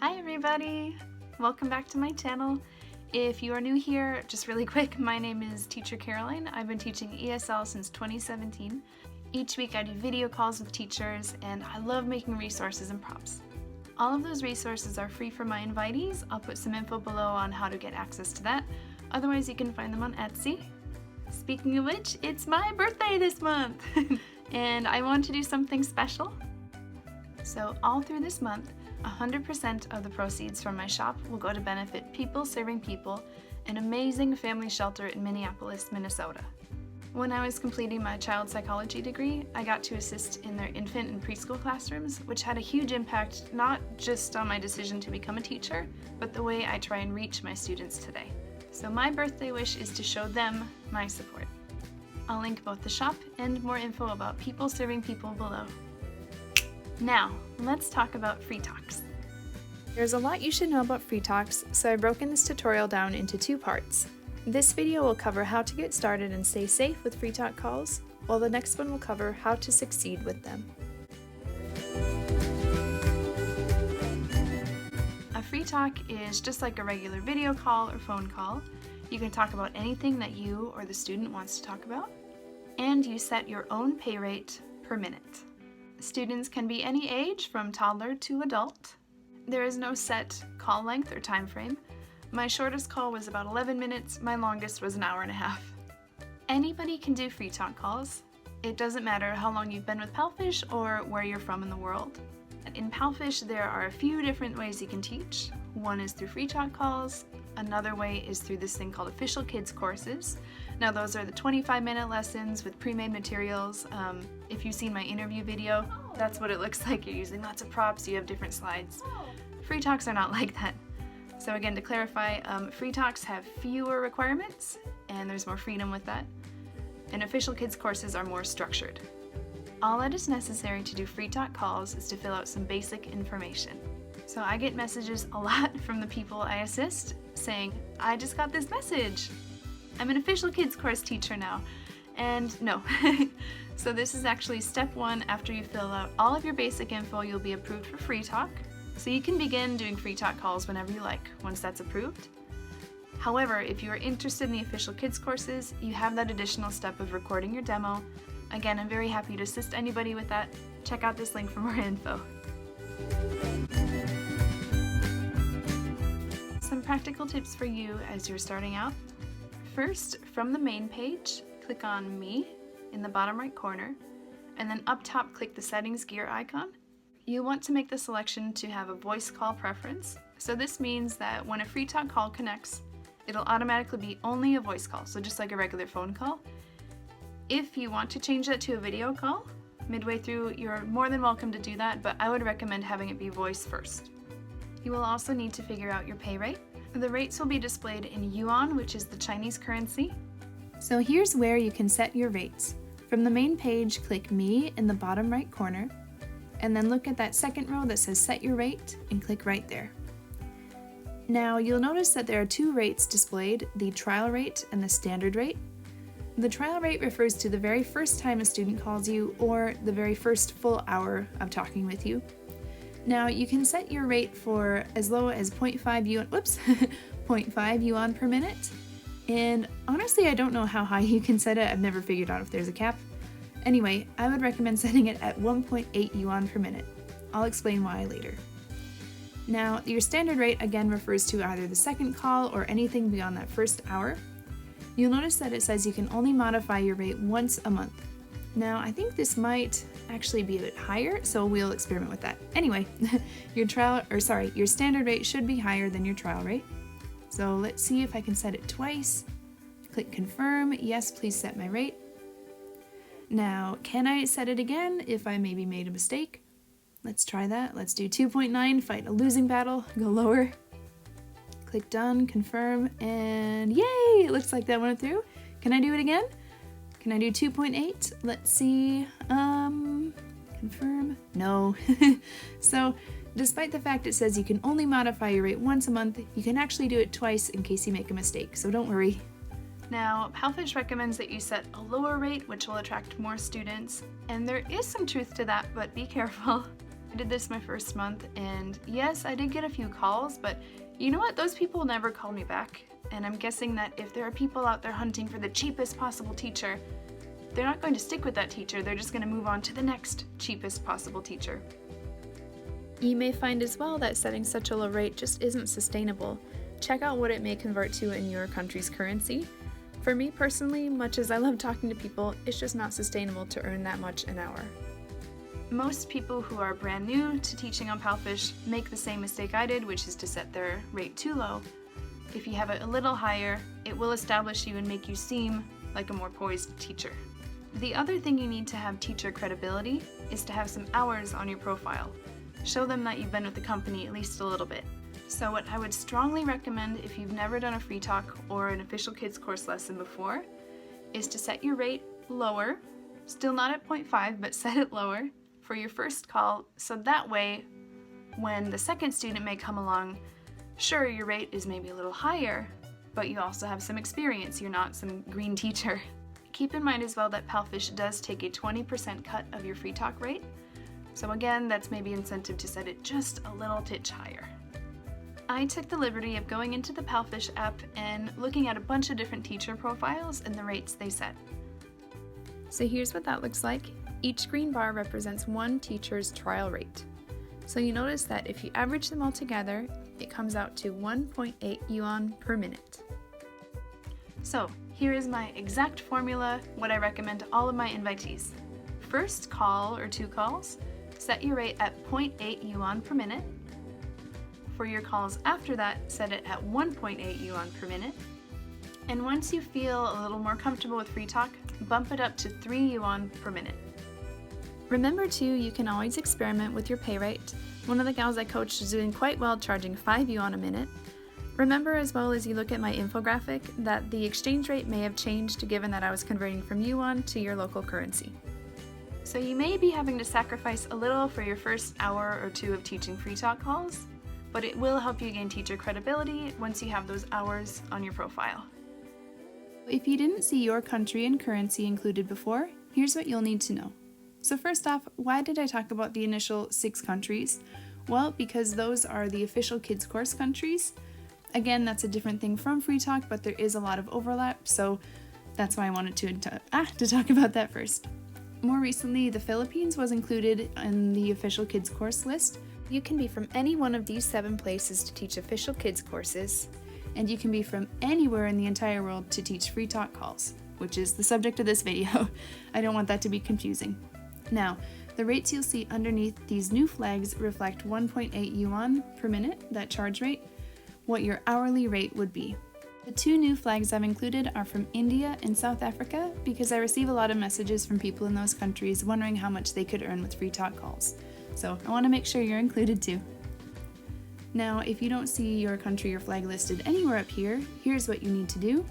Hi everybody! Welcome back to my channel. If you are new here, just really quick, my name is Teacher Caroline. I've been teaching ESL since 2017. Each week I do video calls with teachers and I love making resources and props. All of those resources are free for my invitees. I'll put some info below on how to get access to that. Otherwise you can find them on Etsy. Speaking of which, it's my birthday this month! And I want to do something special. So all through this month, 100% of the proceeds from my shop will go to benefit People Serving People, an amazing family shelter in Minneapolis, Minnesota. When I was completing my child psychology degree, I got to assist in their infant and preschool classrooms, which had a huge impact not just on my decision to become a teacher, but the way I try and reach my students today. So my birthday wish is to show them my support. I'll link both the shop and more info about People Serving People below. Now, let's talk about Free Talks. There's a lot you should know about Free Talks, so I've broken this tutorial down into two parts. This video will cover how to get started and stay safe with Free Talk calls, while the next one will cover how to succeed with them. A Free Talk is just like a regular video call or phone call. You can talk about anything that you or the student wants to talk about, and you set your own pay rate per minute. Students can be any age, from toddler to adult. There is no set call length or time frame. My shortest call was about 11 minutes, my longest was an hour and a half. Anybody can do Free Talk calls. It doesn't matter how long you've been with Palfish or where you're from in the world. In Palfish, there are a few different ways you can teach. One is through Free Talk calls. Another way is through this thing called Official Kids courses. Now those are the 25-minute lessons with pre-made materials. If you've seen my interview video, that's what it looks like. You're using lots of props, you have different slides. Free Talks are not like that. So again, to clarify, Free Talks have fewer requirements and there's more freedom with that. And Official Kids courses are more structured. All that is necessary to do Free Talk calls is to fill out some basic information. So I get messages a lot from the people I assist saying, I just got this message. I'm an Official Kids course teacher now. And no. So this is actually step one. After you fill out all of your basic info, you'll be approved for Free Talk. So you can begin doing Free Talk calls whenever you like, once that's approved. However, if you are interested in the Official Kids courses, you have that additional step of recording your demo. Again, I'm very happy to assist anybody with that. Check out this link for more info. Some practical tips for you as you're starting out. First, from the main page, click on Me in the bottom right corner, and then up top click the settings gear icon. You want to make the selection to have a voice call preference. So this means that when a Free Talk call connects, it'll automatically be only a voice call, so just like a regular phone call. If you want to change that to a video call, midway through, you're more than welcome to do that, but I would recommend having it be voice first. You will also need to figure out your pay rate. The rates will be displayed in yuan, which is the Chinese currency. So here's where you can set your rates. From the main page, click Me in the bottom right corner, and then look at that second row that says Set Your Rate, and click right there. Now you'll notice that there are two rates displayed, the trial rate and the standard rate. The trial rate refers to the very first time a student calls you or the very first full hour of talking with you. Now you can set your rate for as low as 0.5 yuan per minute. And honestly, I don't know how high you can set it. I've never figured out if there's a cap. Anyway, I would recommend setting it at 1.8 yuan per minute. I'll explain why later. Now, your standard rate again refers to either the second call or anything beyond that first hour. You'll notice that it says you can only modify your rate once a month. Now, I think this might actually be a bit higher, so we'll experiment with that. Anyway, your standard rate should be higher than your trial rate. So let's see if I can set it twice. Click confirm. Yes, please set my rate. Now, can I set it again if I maybe made a mistake? Let's try that. Let's do 2.9, fight a losing battle, go lower. Click done, confirm, and yay! It looks like that went through. Can I do it again? Can I do 2.8? Let's see. Confirm. No. So, despite the fact it says you can only modify your rate once a month, you can actually do it twice in case you make a mistake, so don't worry. Now, Palfish recommends that you set a lower rate, which will attract more students, and there is some truth to that, but be careful. I did this my first month, and yes, I did get a few calls, but you know what? Those people never called me back. And I'm guessing that if there are people out there hunting for the cheapest possible teacher, they're not going to stick with that teacher, they're just going to move on to the next cheapest possible teacher. You may find as well that setting such a low rate just isn't sustainable. Check out what it may convert to in your country's currency. For me personally, much as I love talking to people, it's just not sustainable to earn that much an hour. Most people who are brand new to teaching on PALFish make the same mistake I did, which is to set their rate too low. If you have it a little higher, it will establish you and make you seem like a more poised teacher. The other thing you need to have teacher credibility is to have some hours on your profile. Show them that you've been with the company at least a little bit. So what I would strongly recommend if you've never done a free talk or an official kids course lesson before is to set your rate lower, still not at 0.5, but set it lower for your first call, so that way when the second student may come along, sure, your rate is maybe a little higher, but you also have some experience, you're not some green teacher. Keep in mind as well that PALFish does take a 20% cut of your free talk rate, so again, that's maybe incentive to set it just a little titch higher. I took the liberty of going into the PALFish app and looking at a bunch of different teacher profiles and the rates they set. So here's what that looks like. Each green bar represents one teacher's trial rate. So you notice that if you average them all together, it comes out to 1.8 yuan per minute. So here is my exact formula, what I recommend to all of my invitees. First call or 2 calls, set your rate at 0.8 yuan per minute. For your calls after that, set it at 1.8 yuan per minute. And once you feel a little more comfortable with free talk, bump it up to 3 yuan per minute. Remember too, you can always experiment with your pay rate. One of the gals I coached is doing quite well, charging 5 yuan a minute. Remember as well as you look at my infographic that the exchange rate may have changed given that I was converting from yuan to your local currency. So you may be having to sacrifice a little for your first hour or 2 of teaching free talk calls, but it will help you gain teacher credibility once you have those hours on your profile. If you didn't see your country and currency included before, here's what you'll need to know. So first off, why did I talk about the initial 6 countries? Well, because those are the official kids course countries. Again, that's a different thing from free talk, but there is a lot of overlap, so that's why I wanted to talk about that first. More recently, the Philippines was included in the official kids course list. You can be from any one of these 7 places to teach official kids courses, and you can be from anywhere in the entire world to teach free talk calls, which is the subject of this video. I don't want that to be confusing. Now, the rates you'll see underneath these new flags reflect 1.8 yuan per minute, that charge rate, what your hourly rate would be. The 2 new flags I've included are from India and South Africa because I receive a lot of messages from people in those countries wondering how much they could earn with free talk calls. So I want to make sure you're included too. Now, if you don't see your country or flag listed anywhere up here, here's what you need to do.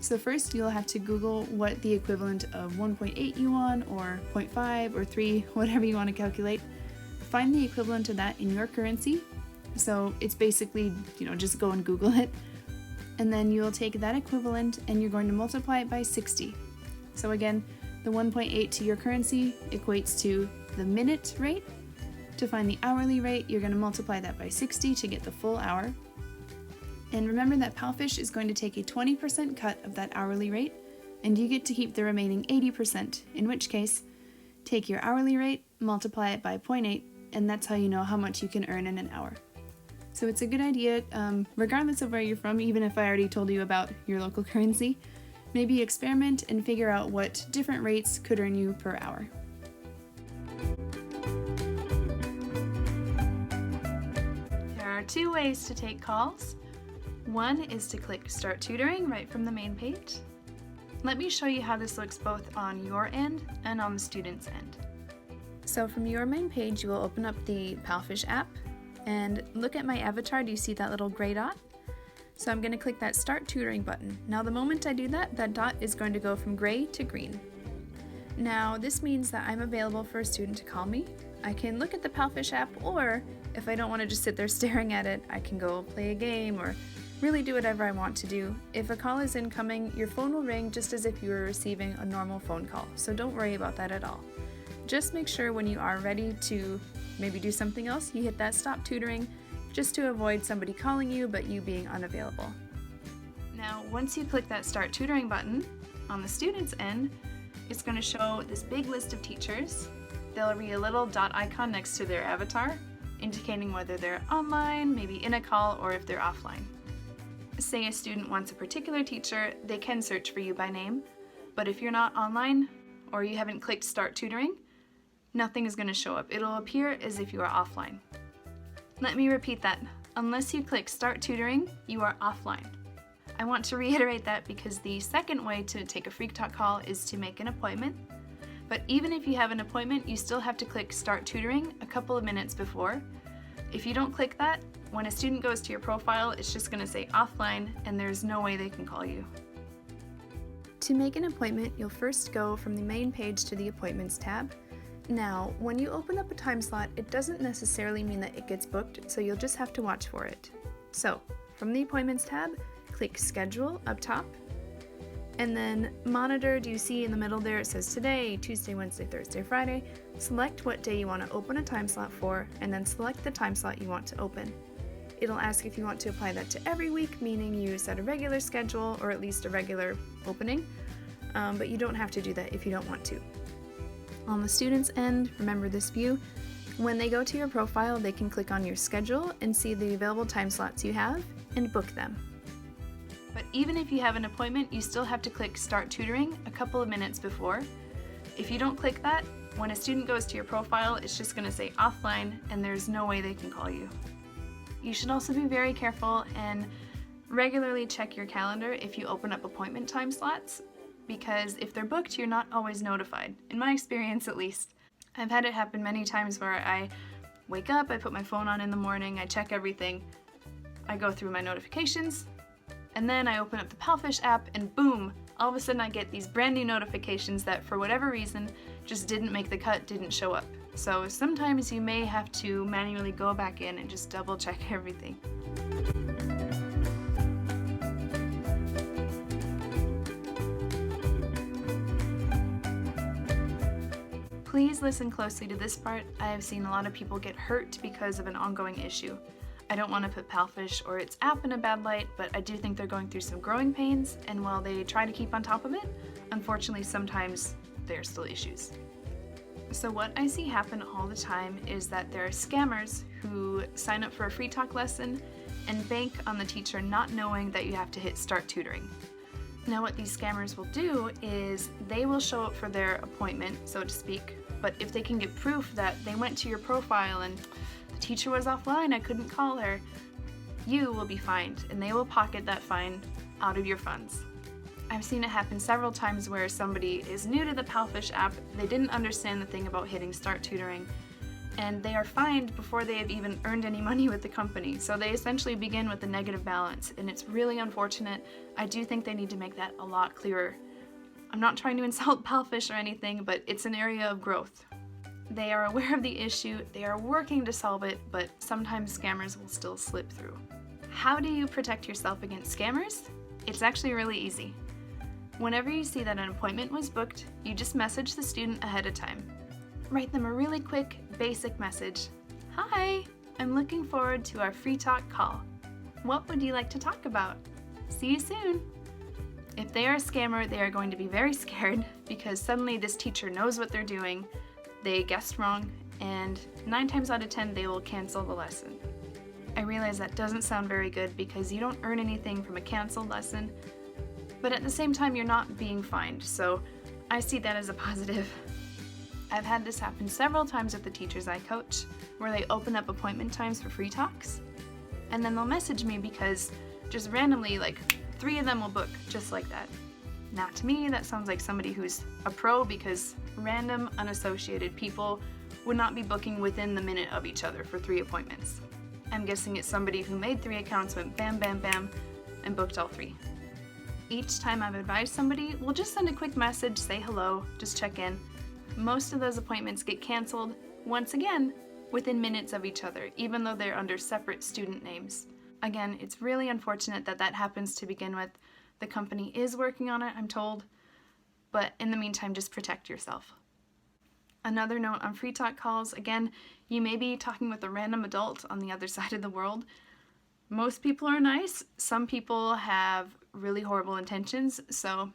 So first you'll have to Google what the equivalent of 1.8 yuan or 0.5 or 3, whatever you want to calculate. Find the equivalent of that in your currency. So it's basically, just go and Google it. And then you'll take that equivalent and you're going to multiply it by 60. So again, the 1.8 to your currency equates to the minute rate. To find the hourly rate, you're going to multiply that by 60 to get the full hour. And remember that PALFish is going to take a 20% cut of that hourly rate, and you get to keep the remaining 80%, in which case, take your hourly rate, multiply it by 0.8, and that's how you know how much you can earn in an hour. So it's a good idea, regardless of where you're from, even if I already told you about your local currency, maybe experiment and figure out what different rates could earn you per hour. There are 2 ways to take calls. One is to click Start Tutoring right from the main page. Let me show you how this looks both on your end and on the student's end. So from your main page, you will open up the PALFish app and look at my avatar. Do you see that little gray dot? So I'm going to click that Start Tutoring button. Now the moment I do that, that dot is going to go from gray to green. Now this means that I'm available for a student to call me. I can look at the PALFish app, or if I don't want to just sit there staring at it, I can go play a game or really do whatever I want to do. If a call is incoming, your phone will ring just as if you were receiving a normal phone call, so don't worry about that at all. Just make sure when you are ready to maybe do something else, you hit that stop tutoring just to avoid somebody calling you but you being unavailable. Now, once you click that Start Tutoring button on the student's end, it's going to show this big list of teachers. There'll be a little dot icon next to their avatar, indicating whether they're online, maybe in a call, or if they're offline. Say a student wants a particular teacher, they can search for you by name, but if you're not online or you haven't clicked Start Tutoring, nothing is going to show up. It'll appear as if you are offline. Let me repeat that. Unless you click Start Tutoring, you are offline. I want to reiterate that because the second way to take a Free Talk call is to make an appointment. But even if you have an appointment, you still have to click Start Tutoring a couple of minutes before. If you don't click that, when a student goes to your profile, it's just going to say offline and there's no way they can call you. To make an appointment, you'll first go from the main page to the Appointments tab. Now, when you open up a time slot, it doesn't necessarily mean that it gets booked, so you'll just have to watch for it. So, from the Appointments tab, click Schedule up top, and then Monitor. Do you see in the middle there it says Today, Tuesday, Wednesday, Thursday, Friday? Select what day you want to open a time slot for, and then select the time slot you want to open. It'll ask if you want to apply that to every week, meaning you set a regular schedule or at least a regular opening, but you don't have to do that if you don't want to. On the student's end, remember this view. When they go to your profile, they can click on your schedule and see the available time slots you have and book them. But even if you have an appointment, you still have to click Start Tutoring a couple of minutes before. If you don't click that, when a student goes to your profile, it's just going to say offline and there's no way they can call you. You should also be very careful and regularly check your calendar if you open up appointment time slots, because if they're booked, you're not always notified. In my experience, at least. I've had it happen many times where I wake up, I put my phone on in the morning, I check everything, I go through my notifications, and then I open up the Palfish app and boom, all of a sudden I get these brand new notifications that for whatever reason just didn't make the cut, didn't show up. So sometimes you may have to manually go back in and just double check everything. Please listen closely to this part. I have seen a lot of people get hurt because of an ongoing issue. I don't want to put Palfish or its app in a bad light, but I do think they're going through some growing pains, and while they try to keep on top of it, unfortunately sometimes there are still issues. So what I see happen all the time is that there are scammers who sign up for a Free Talk lesson and bank on the teacher not knowing that you have to hit Start Tutoring. Now what these scammers will do is they will show up for their appointment, so to speak, but if they can get proof that they went to your profile and the teacher was offline, I couldn't call her, you will be fined, and they will pocket that fine out of your funds. I've seen it happen several times where somebody is new to the Palfish app, they didn't understand the thing about hitting Start Tutoring, and they are fined before they have even earned any money with the company. So they essentially begin with a negative balance, and it's really unfortunate. I do think they need to make that a lot clearer. I'm not trying to insult Palfish or anything, but it's an area of growth. They are aware of the issue, they are working to solve it, but sometimes scammers will still slip through. How do you protect yourself against scammers? It's actually really easy. Whenever you see that an appointment was booked, you just message the student ahead of time. Write them a really quick, basic message. Hi, I'm looking forward to our Free Talk call. What would you like to talk about? See you soon. If they are a scammer, they are going to be very scared because suddenly this teacher knows what they're doing, they guessed wrong, and 9 times out of 10 they will cancel the lesson. I realize that doesn't sound very good because you don't earn anything from a canceled lesson, but at the same time you're not being fined, so I see that as a positive. I've had this happen several times with the teachers I coach, where they open up appointment times for Free Talks, and then they'll message me because just randomly, like 3 of them will book just like that. Now to me, that sounds like somebody who's a pro because random, unassociated people would not be booking within the minute of each other for 3 appointments. I'm guessing it's somebody who made 3 accounts, went bam, bam, bam, and booked all 3. Each time I've advised somebody, we'll just send a quick message, say hello, just check in. Most of those appointments get canceled, once again, within minutes of each other, even though they're under separate student names. Again, it's really unfortunate that that happens to begin with. The company is working on it, I'm told, but in the meantime, just protect yourself. Another note on free talk calls, again, you may be talking with a random adult on the other side of the world. Most people are nice. Some people have really horrible intentions, so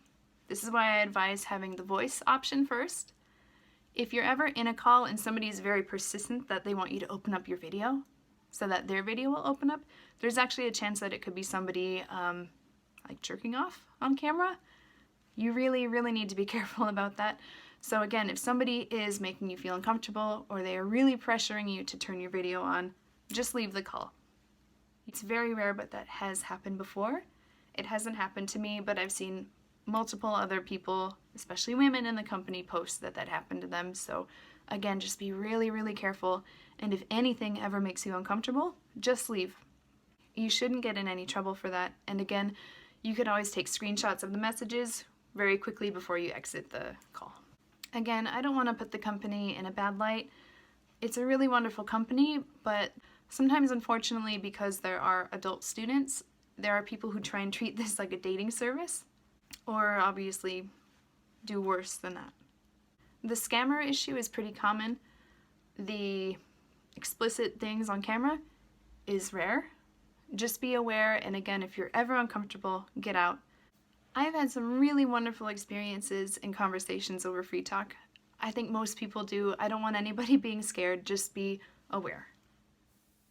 this is why I advise having the voice option first. If you're ever in a call and somebody is very persistent that they want you to open up your video so that their video will open up, there's actually a chance that it could be somebody like jerking off on camera. You really, really need to be careful about that. So again, if somebody is making you feel uncomfortable or they are really pressuring you to turn your video on, just leave the call. It's very rare, but that has happened before. It hasn't happened to me, but I've seen multiple other people, especially women in the company, post that happened to them. So again, just be really, really careful. And if anything ever makes you uncomfortable, just leave. You shouldn't get in any trouble for that. And again, you could always take screenshots of the messages very quickly before you exit the call. Again, I don't want to put the company in a bad light. It's a really wonderful company, but sometimes, unfortunately, because there are adult students, there are people who try and treat this like a dating service, or obviously do worse than that. The scammer issue is pretty common. The explicit things on camera is rare. Just be aware, and again, if you're ever uncomfortable, get out. I've had some really wonderful experiences and conversations over free talk. I think most people do. I don't want anybody being scared, just be aware.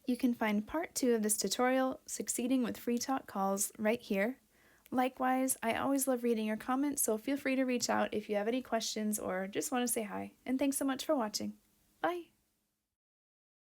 You can find part 2 of this tutorial, Succeeding with Free Talk Calls, right here. Likewise, I always love reading your comments, so feel free to reach out if you have any questions or just want to say hi. And thanks so much for watching.